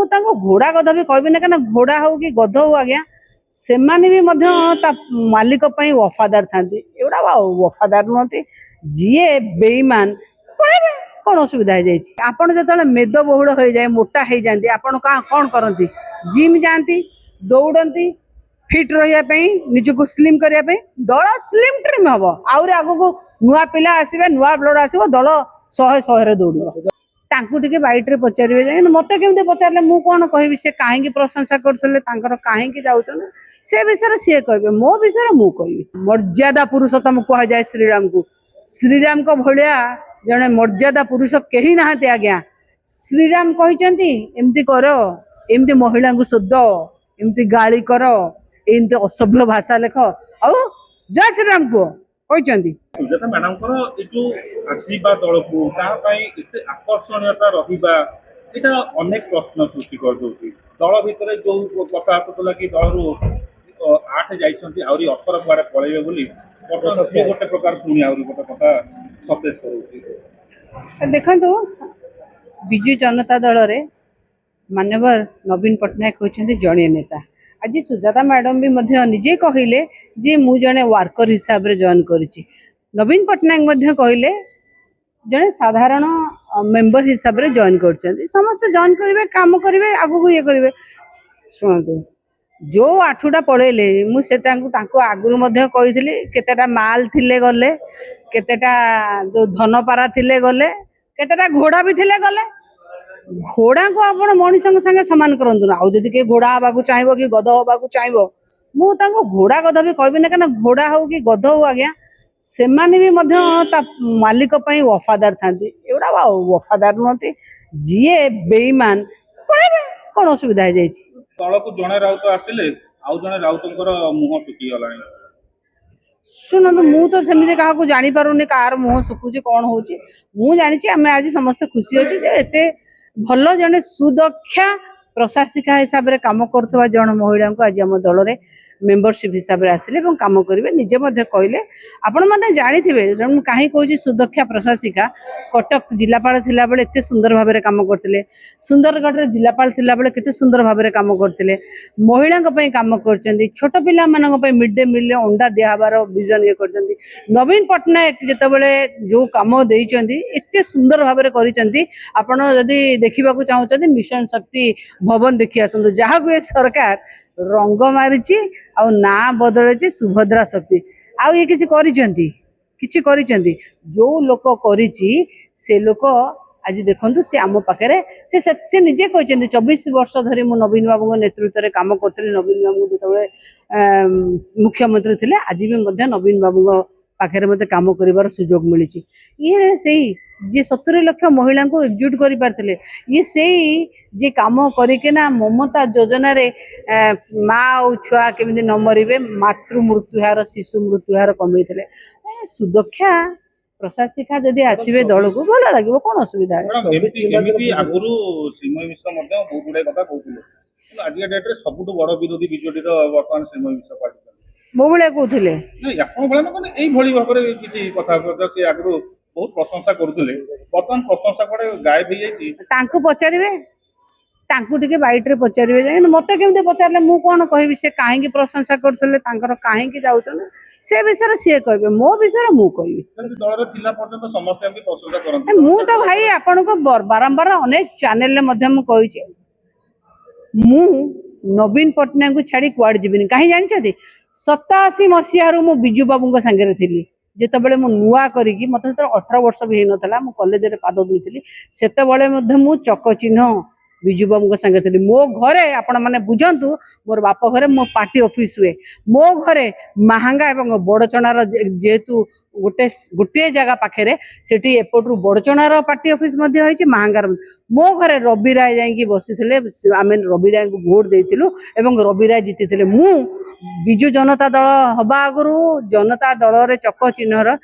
घोड़ा गध भी कहबी ना क्या घोड़ा हो कि गध हो आज्ञा से मालिक वफादार था एगुड़ा वफादार नुहति जी बेईमान पढ़ेबे कौन असुविधा हो जाए आपड़ जो मेद बहुल हो जाए मोटा हो जाती आपड़ कौन करती जिम जाती दौड़ती फिट रही निजक स्लिम करने दल स्लिम ट्रिम हम आग को नुआ पिला आसवे नुआ ब्लड आसो दल 100 दौड़ तांकु टिके बाइट रे पचारे मत केमती पचारे मु कौन कहि से कहीं प्रशंसा करते कहीं जाऊन से विषय सी कहे मो विषय मु कहि मर्यादा पुरुषोत्तम कह जाए श्रीराम को श्रीराम को भाया जड़े मर्यादा पुरुष कहीं ना आज्ञा श्रीराम कहते एमती कर एमती महिला को शोध एमती गाली कर एमती असभ्य भाषा लेख आ जय श्रीराम को कहते सुजाता मैडम जो आसवा दल को एत आकर्षणीयता रहा यहाँ अनेक प्रश्न सृष्टि कर दल भितर जो कथा आसूला कि दल रू 8 जाइए आहरी 18 कुआड़े पलैबे बोली गोटे प्रकार पुणी आहरी गोटे कथा सतेज कर देखो विजु जनता दल रे मानवर नवीन पट्टनायक होती जड़े नेता आज सुजाता मैडम भी निजे कहले जे मु जने वर्कर हिसाब रे जॉइन करिछि नवीन पट्टनायक कहले जने साधारण मेंबर हिसाब रे जॉइन करछन्ती समस्त जॉइन करिवे काम करिवे आगु को ये करिवे सुनतु जो 8टा पळेले मु सेटा तांको आगुरु मध्ये कहिथिली केतेटा माल थिले गले केतेटा जो धनपारा थिले गले केतेटा घोड़ा भी थिले गले घोड़ा को आप मनीष संगे सामान करतु ना आदि किए घोड़ा हवा चाहिए कि गध हवा चाहिए मुझे घोड़ा गध भी कहबी ना क्या घोड़ा हो कि गध हो आज्ञा से मालिक वफादार था एगुड़ा वफादार नुहति जी बेईमान पढ़ेबे कौन असुविधा हो जाए तल को जड़े राउत आसिले आउ जड़े राउतर मुह सुखी गला शुणु मु तो सेमती क्या जानी पारुनी कार मुह सुखुची कौन हो जानी आम आज समस्त खुशी अच्छे एते भल जड़े सुदक्षा प्रशासिका हिसाब से कम कर जन महिला को आज आम दल में मेंबरशिप हिसाब से आसिले कम करेंगे निजे कहले आपण मैंने जानी जन कहीं कह सुदक्षा प्रशासिका कटक जिलापाल थिला बेले एते सुंदर भाव में कम करते सुंदरगढ़ रे जिलापाल थिला बेले केते सुंदर भाव में कम करते महिला कम कर छोट पिला मिड डे मिल अंडा दिहबार विजन ये कर नवीन पट्टनायक जितेबाला जो कम देते एते सुंदर भाव में आपड़ जदि देखा चाहते मिशन शक्ति भवन देखी आसतु जहाँ को सरकार रंग मारी आ ना बदल सुभद्रा शक्ति आउ ये किसी जो लोक से लोक आज देखु सी आम पाखे से निजे कहते 24 वर्ष धरी मु नवीन बाबू नेतृत्व में कम करी नवीन बाबू जो मुख्यमंत्री थे आज भी नवीन बाबू पाखे मत कम कर सुजोग मिली ये से जी 70 लाख महिला को एकजुट कर पारे ये से जे कम करना ममता योजना रे माँ और छुआ केमी न मरे मातृ मृत्युहार शिशु मृत्युहार कमे सुदक्षा प्रशासिका जदि आसवे दल को भल लगे कौन असुविधा सब बड़ विरोधी बीजेडी बर्तमान श्रीमय मिश्र पार्टी मो भाया कहते बहुत प्रशंसा करुले बर्तमान प्रशंसा कड़े गायब हो पचारे टिके बाइट रे पचारे मत केमती पचारे मु कौन कहि से कहीं प्रशंसा करते कहीं जाऊन से विषय सी कहे मो विषय मु कहि मु तो भाई आपण को बारंबार अनेक चैनल कही मु नवीन पट्टनायक को छाड़ी कुआड़ जीविनी कहीं जानते 87 मसीह मु बिजू बाबू सांगे थी जितेबाला मु नुआ करी मत 18 वर्ष भी होता मु कॉलेज रे पाद दुईली से मु चक चिन्ह बिजू बाबू सांगे थी मो घरे आपण मैंने बुझंतु मोर बाप घरे मो पार्टी ऑफिस हुए मो घरे महांगा एवं बड़चणार जेहेतु गोटे गोटे जगह पाखे से एपटू बड़चणार पार्टी ऑफिस महांगार मो घरे रवि राय जाकि बसी आम रवि राय को भोट देलु एवं रवि राय जीति मु बिजु जनता दल हवा आगु जनता दल रे चक चिन्हर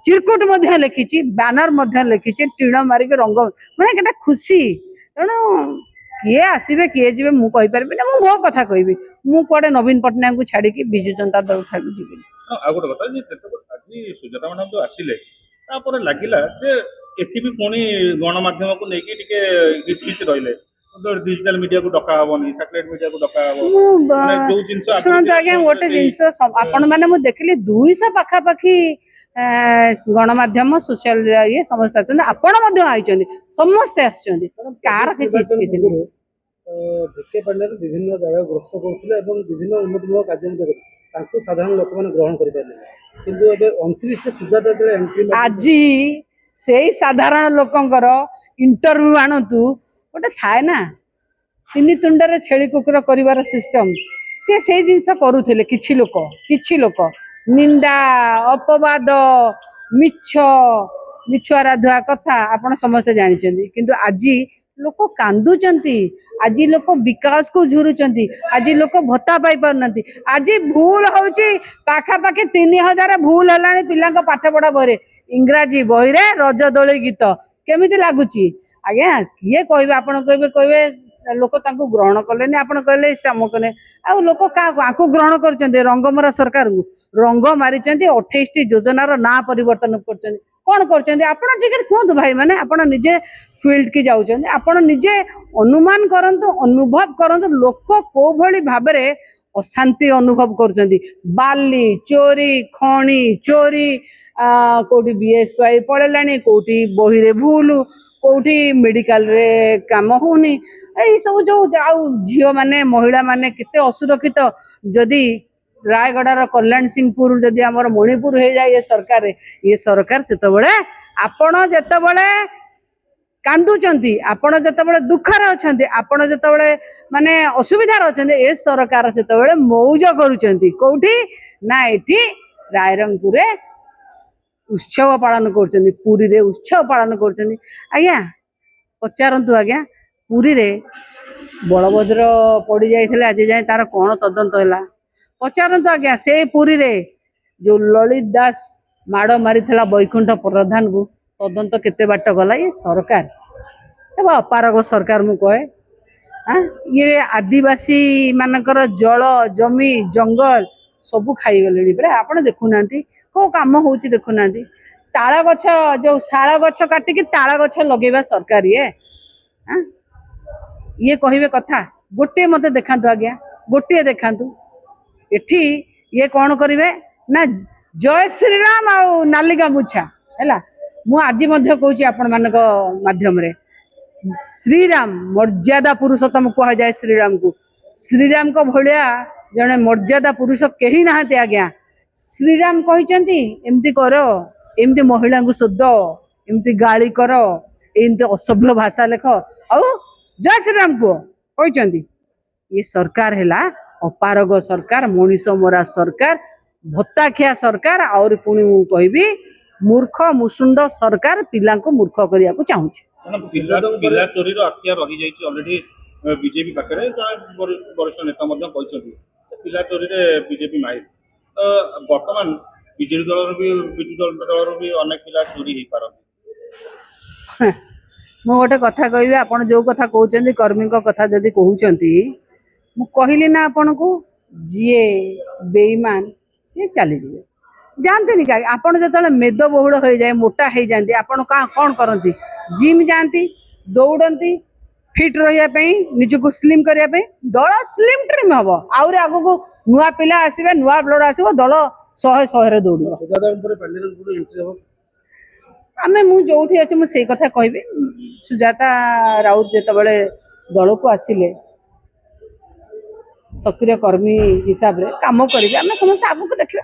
चिरकुट लिखी बैनर लिखी टीण मारिक रंग मैंने केटा खुशी तेणु किए आसवे किए जी मुझे ना मो कथा कहबी मु कड़े नवीन पट्टनायक को छाड़ी विजु जनता दल छाड़ी जीवी आ गोटे कथा आज सुजाता मैडम जो आसिले लगिला जे एठी भी पुणी गणमाध्यम को लेकिन किच रहिले डिजिटल मीडिया को डका हबनी सैटेलाइट मीडिया को डका हबो ମୁଁ माने जो जिंस ଶୁଣନ୍ତୁ ଆଜ୍ଞା ଗୋଟେ ଜିନିଷ ଆପଣ ମାନେ ମୁଁ ଦେଖିଲି 200 ପାଖାପାଖି ଗଣମାଧ୍ୟମ ସୋସିଆଲ ଇଏ ସମସ୍ତେ ଆସିଛନ୍ତି ଆପଣ ମଧ୍ୟ ଆଇଛନ୍ତି ସମସ୍ତେ ଆସିଛନ୍ତି କାହାର କିଛି ନାହିଁ। ଭିକେ ପାଣ୍ଡ୍ୟାରେ ବିଭିନ୍ନ ଜାଗା ଗ୍ରସ୍ତ କରୁଥିଲେ ଏବଂ ବିଭିନ୍ନ ଉନ୍ନତିମୂଳକ କାର୍ଯ୍ୟ ମଧ୍ୟ କରୁଥିଲେ ତାଙ୍କୁ ସାଧାରଣ ଲୋକମାନେ ଗ୍ରହଣ କରିପାରିଲେ କିନ୍ତୁ ଏବେ 29 ସୁଜାତା ଯେତେବେଳେ ଏଣ୍ଟ୍ରି ଆଜି ସେଇ ସାଧାରଣ ଲୋକଙ୍କର ଇଣ୍ଟରଭ୍ୟୁ ଆଣନ୍ତୁ ଗୋଟେ ଥାଏ ନା ତିନି ତୁଣ୍ଡରେ ଛେଳି କୁକୁର କରିବାର ସିଷ୍ଟମ ସେ ସେଇ ଜିନିଷ କରୁଥିଲେ କିଛି ଲୋକ ନିନ୍ଦା ଅପବାଦ ମିଛୁଆ ରାଧୁଆ କଥା ଆପଣ ସମସ୍ତେ ଜାଣିଛନ୍ତି କିନ୍ତୁ ଆଜି ଲୋକ କାନ୍ଦୁଛନ୍ତି ଆଜି ଲୋକ ବିକାଶକୁ ଝୁରୁଛନ୍ତି ଆଜି ଲୋକ ଭତ୍ତା ପାଇ ପାରୁନାହାନ୍ତି ଆଜି ଭୁଲ ହଉଛି ପାଖାପାଖି 3000 ଭୁଲ ହେଲାଣି ପିଲାଙ୍କ ପାଠ ପଢା ବହିରେ ଇଂରାଜୀ ବହିରେ ରଜ ଦୋଳି ଗୀତ କେମିତି ଲାଗୁଛି ଆଜ୍ଞା କିଏ କହିବେ ଆପଣ କହିବେ ଲୋକ ତାଙ୍କୁ ଗ୍ରହଣ କଲେନି ଆପଣ କହିଲେ ସାମ କଲେ ଆଉ ଲୋକ କାହାକୁ ଆଙ୍କୁ ଗ୍ରହଣ କରିଛନ୍ତି ରଙ୍ଗମରା ସରକାରକୁ ରଙ୍ଗ ମାରିଛନ୍ତି 28ଟି ଯୋଜନାର ନାଁ ପରିବର୍ତ୍ତନ କରିଛନ୍ତି କଣ କରୁଛନ୍ତି ଆପଣ ଟିକେ କୁହନ୍ତୁ ଭାଇ ମାନେ ଆପଣ ନିଜେ ଫିଲ୍ଡ କି ଯାଉଛନ୍ତି ଆପଣ ନିଜେ ଅନୁମାନ କରନ୍ତୁ ଅନୁଭବ କରନ୍ତୁ ଲୋକ କୋଉ ଭଳି ଭାବରେ ଅଶାନ୍ତି ଅନୁଭବ କରୁଛନ୍ତି ବାଲି ଚୋରି ଖଣି ଚୋରି କୋଉଠି ବିଏସ୍ୱାଇ ପଳେଇଲାଣି କୋଉଠି ବହିରେ ଭୁଲ କୋଉଠି ମେଡିକାଲରେ କାମ ହଉନି ଏଇ ସବୁ ଯୋଉ ଆଉ ଝିଅ ମାନେ ମହିଳା ମାନେ କେତେ ଅସୁରକ୍ଷିତ ଯଦି ରାୟଗଡାର କଲ୍ୟାଣ ସିଂହପୁର ଯଦି ଆମର ମଣିପୁର ହେଇଯାଏ ଏ ସରକାର ସେତେବେଳେ ଆପଣ ଯେତେବେଳେ କାନ୍ଦୁଛନ୍ତି ଆପଣ ଯେତେବେଳେ ଦୁଃଖରେ ଅଛନ୍ତି ଆପଣ ଯେତେବେଳେ ମାନେ ଅସୁବିଧାରେ ଅଛନ୍ତି ଏ ସରକାର ସେତେବେଳେ ମଉଜ କରୁଛନ୍ତି କୋଉଠି ନା ଏଠି ରାୟରଙ୍ଗପୁରରେ ଉତ୍ସବ ପାଳନ କରୁଛନ୍ତି ପୁରୀରେ ଉତ୍ସବ ପାଳନ କରୁଛନ୍ତି ଆଜ୍ଞା ପଚାରନ୍ତୁ ଆଜ୍ଞା ପୁରୀରେ ବଳଭଦ୍ର ପଡି ଯାଇଥିଲେ ଆଜି ଯାଏ ତାର କଣ ତଦନ୍ତ ହେଲା ପଚାରନ୍ତୁ ଆଜ୍ଞା ସେ ପୁରୀରେ ଯୋଉ ଲଳିତ ଦାସ ମାଡ଼ ମାରିଥିଲା ବୈକୁଣ୍ଠ ପ୍ରଧାନକୁ ତଦନ୍ତ କେତେ ବାଟ ଗଲା ଏ ସରକାର ଏବଂ ଅପାରଗ ସରକାର ମୁଁ କହେ ଇଏ ଆଦିବାସୀ ମାନଙ୍କର ଜଳ ଜମି ଜଙ୍ଗଲ ସବୁ ଖାଇଗଲେଣି ପରା ଆପଣ ଦେଖୁନାହାନ୍ତି କୋଉ କାମ ହଉଛି ଦେଖୁନାହାନ୍ତି ତାଳ ଗଛ ଯୋଉ ଶାଳ ଗଛ କାଟିକି ତାଳ ଗଛ ଲଗେଇବା ସରକାର ଇଏ କହିବେ କଥା ଗୋଟିଏ ମତେ ଦେଖାନ୍ତୁ ଆଜ୍ଞା ଗୋଟିଏ ଦେଖାନ୍ତୁ ଏଠି ଇଏ କଣ କରିବେ ନା ଜୟ ଶ୍ରୀରାମ ଆଉ ନାଲି ଗାମୁଛା ହେଲା ମୁଁ ଆଜି ମଧ୍ୟ କହୁଛି ଆପଣ ମାନଙ୍କ ମାଧ୍ୟମରେ ଶ୍ରୀରାମ ମର୍ଯ୍ୟାଦା ପୁରୁଷୋତ୍ତମ କୁହାଯାଏ ଶ୍ରୀରାମକୁ ଶ୍ରୀରାମଙ୍କ ଭଳିଆ ଜଣେ ମର୍ଯ୍ୟାଦା ପୁରୁଷ କେହି ନାହାନ୍ତି ଆଜ୍ଞା ଶ୍ରୀରାମ କହିଛନ୍ତି ଏମିତି କର ଏମିତି ମହିଳାଙ୍କୁ ଶୋଧ ଏମିତି ଗାଳି କର ଏମିତି ଅସଭ୍ୟ ଭାଷା ଲେଖ ଆଉ ଜୟ ଶ୍ରୀରାମ କୁହ କହିଛନ୍ତି ये सरकार है अपारग सरकार मनीष मरा सरकार भत्ताखिया सरकार और पुणी मु कहबी मूर्ख मुसुंड सरकार पिला को मूर्ख करने को चाहूँगी पिला चोरी आख्या रही जाइए ऑलरेडी बीजेपी पाखे वरिष्ठ नेता पिला चोरी बीजेपी माहिर बर्तमान बीजेपी दल भी विजु दल भी अनेक पिला चोरी हो पार मु गोटे कथा कहबी आपण जो कथा कहते कर्मी कथा जदि कहते मु कहली ना आपण को जीए बेईमान सी चली जाए जानते नहीं क्या आपण जो मेद बहुल हो जाए मोटा हो जाती आपण कौन करती जिम जाती दौड़ती फिट रही निजक स्लिम करने दल स्लिम ट्रिम हम आउरी आगु को नुआ पिला आसवे नुआ ब्लड आसव दल 100 दौड़ आम मु जो अच्छे मुझे कथा कहबी सुजाता राउत जिते दल को आसिले सक्रिय कर्मी हिसाब रे काम करेंगे आम समस्त आगू को देखा।